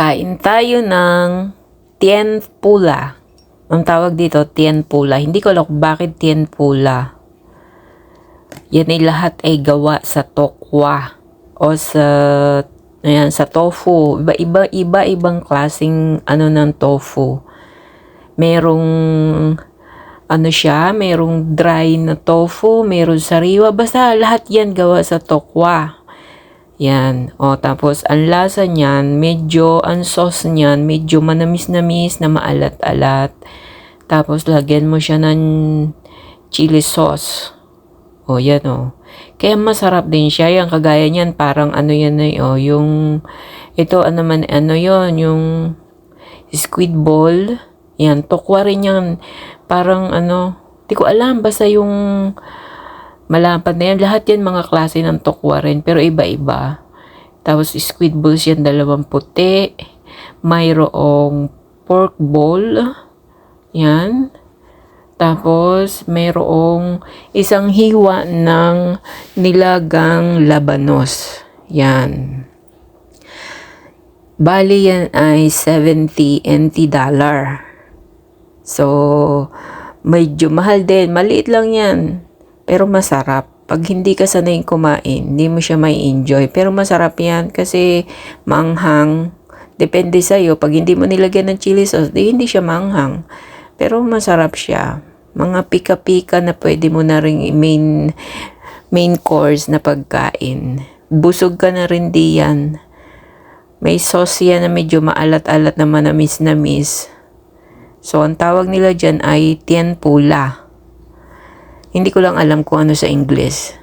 Kain tayo ng tienpula. Ang tawag dito, tienpula. Hindi ko alam kung bakit tienpula. Yan ay lahat ay gawa sa tokwa o sa tofu. Iba-ibang klaseng ng tofu. Merong merong dry na tofu, merong sariwa. Basta lahat yan gawa sa tokwa. Yan. O, tapos, ang lasa niyan, ang sauce niyan, medyo manamis-namis na maalat-alat. Tapos, lagyan mo siya ng chili sauce. O, yan o. Kaya masarap din siya. Yung kagaya niyan, parang yung squid ball. Yan, tokwa rin yan. Parang di ko alam, basta yung malapad na yan. Lahat yan mga klase ng tokwa rin, pero iba-iba. Tapos squid balls yan, 2 puti. Mayroong pork ball. Yan. Tapos mayroong isang hiwa ng nilagang labanos. Yan. Bali yan ay 70 NT dollar. So, medyo mahal din. Maliit lang yan. Pero masarap. Pag hindi ka sanay kumain, hindi mo siya may enjoy. Pero masarap yan kasi manghang. Depende sa'yo. Pag hindi mo nilagyan ng chili sauce, hindi siya manghang. Pero masarap siya. Mga pika-pika na pwede mo na rin main course na pagkain. Busog ka na rin diyan. May sauce yan na medyo maalat-alat na manamis-namis. So, ang tawag nila dyan ay tienpula. Hindi ko lang alam kung ano sa English.